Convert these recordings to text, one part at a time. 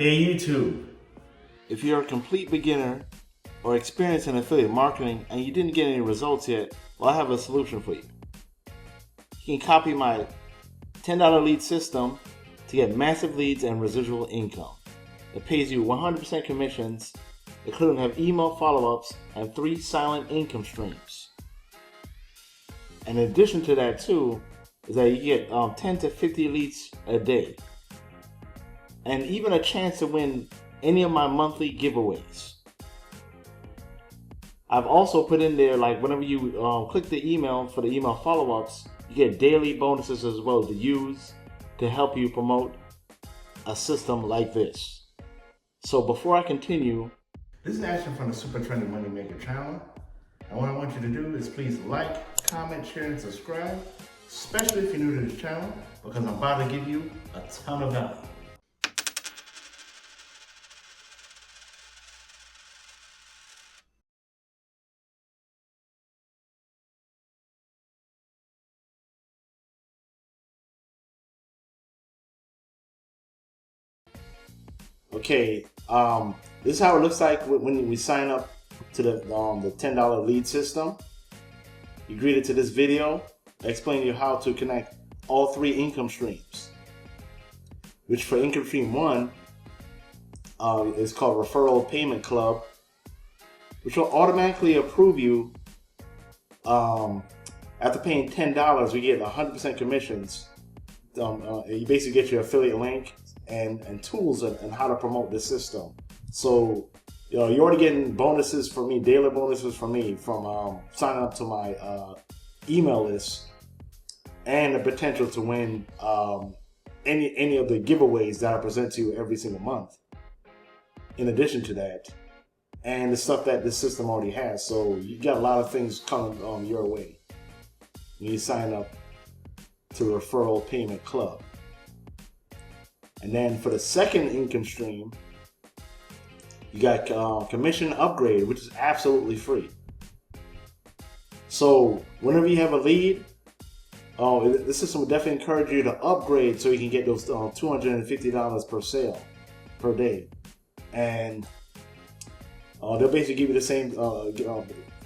Hey YouTube. If you're a complete beginner or experienced in affiliate marketing and you didn't get any results yet, well, I have a solution for you. You can copy my $10 lead system to get massive leads and residual income. It pays you 100% commissions, including have email follow-ups and 3 silent income streams. And in addition to that too, is that you get 10 to 50 leads a day. And even a chance to win any of my monthly giveaways. I've also put in there, like whenever you click the email for the email follow-ups, you get daily bonuses as well to use to help you promote a system like this. So before I continue, This is Ashton from the Super Trendy Moneymaker channel. And what I want you to do is please like, comment, share, and subscribe, especially if you're new to the channel, because I'm about to give you a ton of value. okay, this is how it looks like when we sign up to the $10 lead system. You greeted to this video. I explain to you how to connect all 3 income streams, which for income stream 1 is called Referral Payment Club, which will automatically approve you. After paying $10, we get 100% commissions. You basically get your affiliate link and tools and how to promote this system. So you're already getting bonuses from me, daily bonuses from me, from signing up to my email list, and the potential to win any of the giveaways that I present to you every single month. In addition to that, and the stuff that this system already has. So you got a lot of things coming your way when you sign up to Referral Payment Club. And then for the second income stream, you got Commission Upgrade, which is absolutely free. So whenever you have a lead, the system will definitely encourage you to upgrade so you can get those $250 per sale per day. And they'll basically give you the same,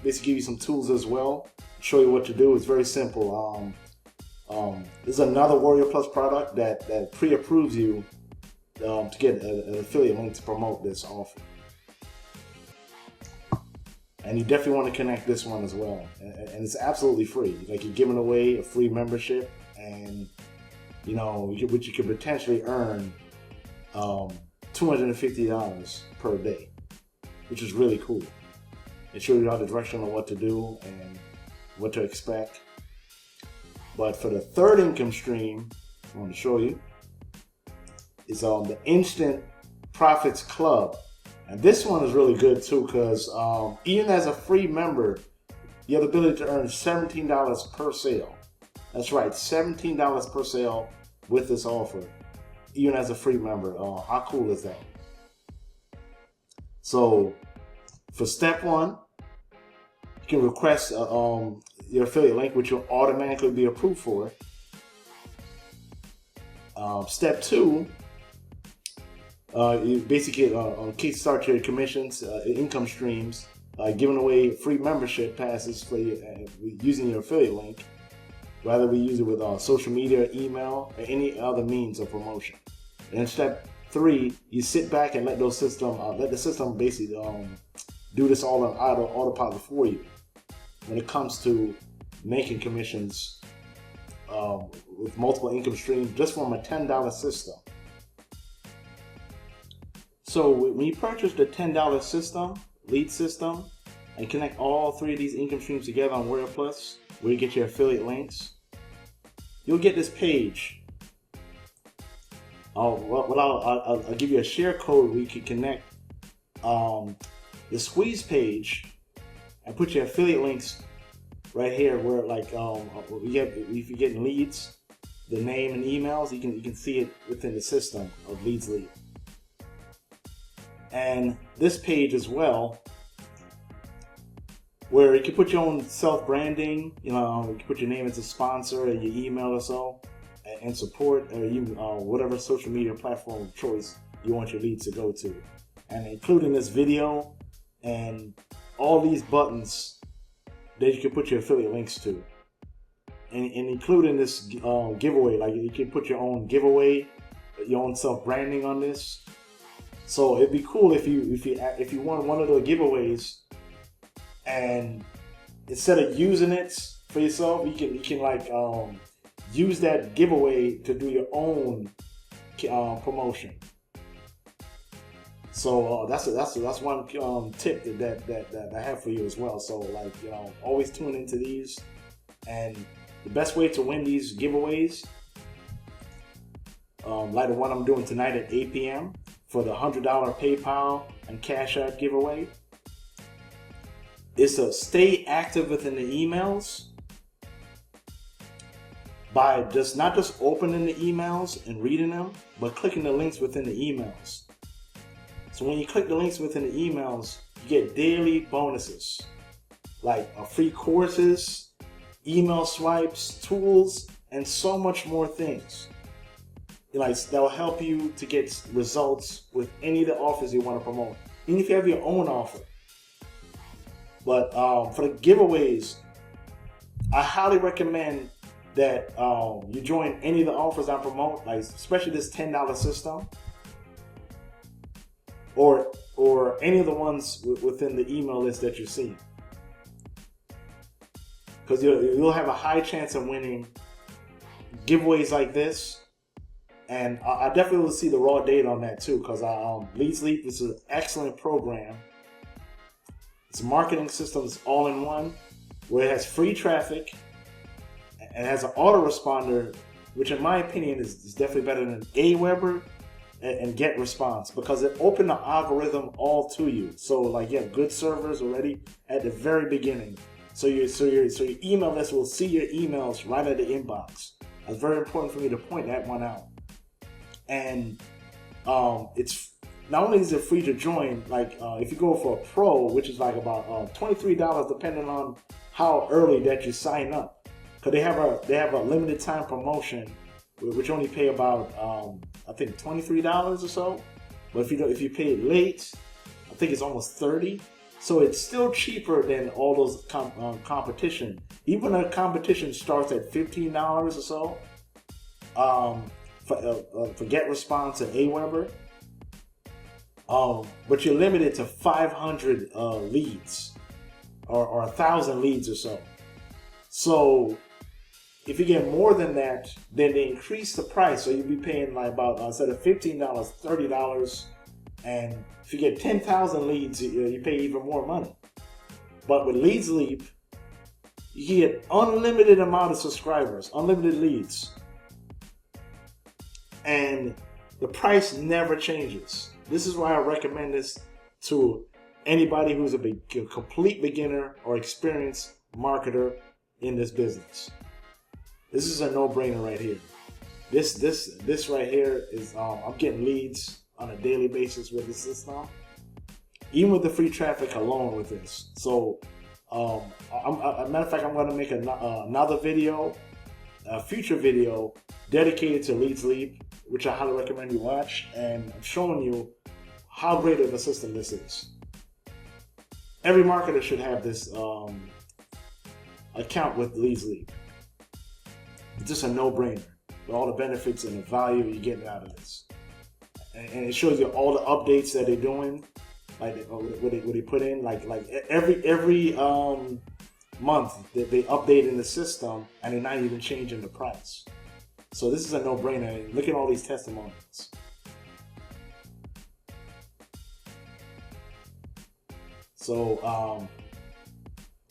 basically give you some tools as well, show you what to do. It's very simple. This is another Warrior Plus product that pre-approves you to get an affiliate link to promote this offer. And you definitely want to connect this one as well. And it's absolutely free. Like, you're giving away a free membership, and which you could potentially earn $250 per day, which is really cool. It shows you all the direction on what to do and what to expect. But for the third income stream, I want to show you, is the Instant Profits Club. And this one is really good too, because even as a free member, you have the ability to earn $17 per sale. That's right, $17 per sale with this offer, even as a free member. How cool is that? So for step 1, you can request your affiliate link, which will automatically be approved for. Step 2, you basically kickstart your commissions, income streams, giving away free membership passes for you, using your affiliate link, whether we use it with social media, email, or any other means of promotion. And then step 3, you sit back and let the system basically do this all on autopilot for you when it comes to making commissions with multiple income streams just from a $10 system. So when you purchase the $10 system, lead system, and connect all 3 of these income streams together on Warrior Plus, where you get your affiliate links, you'll get this page. I'll give you a share code where you can connect the squeeze page and put your affiliate links right here, where like if you're getting leads, the name and emails, you can see it within the system of leads lead. And this page as well, where you can put your own self-branding, you can put your name as a sponsor, or your email or so, and support, or even whatever social media platform of choice you want your leads to go to. And including this video and all these buttons that you can put your affiliate links to. And including this giveaway, like you can put your own giveaway, your own self-branding on this. So it'd be cool if you want one of the giveaways, and instead of using it for yourself, you can like use that giveaway to do your own promotion. So that's one tip that I have for you as well. So like always tune into these, and the best way to win these giveaways, like the one I'm doing tonight at 8 p.m. for the $100 PayPal and Cash App giveaway, is to stay active within the emails by not just opening the emails and reading them, but clicking the links within the emails. So when you click the links within the emails, you get daily bonuses like free courses, email swipes, tools, and so much more things. Like that will help you to get results with any of the offers you want to promote, even if you have your own offer. But for the giveaways, I highly recommend that you join any of the offers I promote, like especially this $10 system, or any of the ones within the email list that you're seeing, because you'll have a high chance of winning giveaways like this. And I definitely will see the raw data on that too, because Leads Leap is an excellent program. It's marketing systems all in one, where it has free traffic and has an autoresponder, which in my opinion is definitely better than Aweber and GetResponse, because it opened the algorithm all to you. So like you have good servers already at the very beginning. So your email list will see your emails right at the inbox. It's very important for me to point that one out. And it's not only is it free to join, like if you go for a pro, which is like about $23, depending on how early that you sign up, because they have a limited time promotion, which only pay about I think $23 or so. But if you pay it late, I think it's almost $30. So it's still cheaper than all those competition. Even the competition starts at $15 or so. For GetResponse and Aweber, but you're limited to 500 leads or 1,000 leads or so. So if you get more than that, then they increase the price. So you'll be paying like about instead of $15, $30, and if you get 10,000 leads, you pay even more money. But with Leads Leap, you get unlimited amount of subscribers, unlimited leads. And the price never changes. This is why I recommend this to anybody who's a complete beginner or experienced marketer in this business. This is a no-brainer right here. This right here is I'm getting leads on a daily basis with this system, even with the free traffic alone with this. So, a matter of fact, I'm going to make another video, a future video dedicated to Leads Leap, which I highly recommend you watch, and I'm showing you how great of a system this is. Every marketer should have this account with Leads Leap. It's just a no-brainer with all the benefits and the value you're getting out of this. And it shows you all the updates that they're doing, like what they put in, like every month they update in the system, and they're not even changing the price. So this is a no-brainer. Look at all these testimonials. So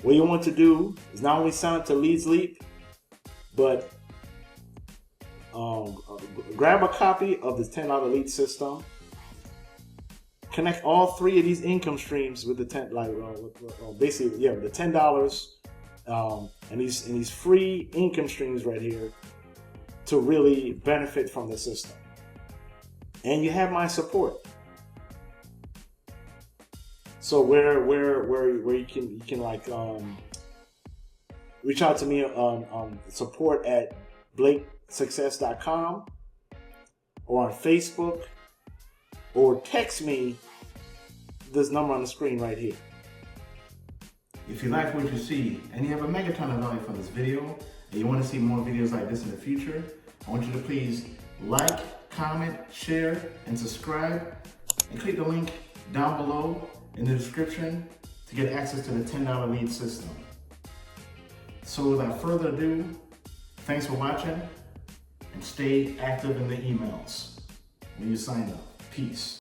what you want to do is not only sign up to Leads Leap, but grab a copy of the $10 lead system. Connect all three of these income streams with the basically the $10 and these free income streams right here to really benefit from the system. And you have my support. So where you can like reach out to me on support at BlakeSuccess.com or on Facebook or text me this number on the screen right here. If you like what you see and you have a megaton of value from this video and you want to see more videos like this in the future, I want you to please like, comment, share, and subscribe, and click the link down below in the description to get access to the $10 lead system. So without further ado, thanks for watching and stay active in the emails when you sign up. Peace.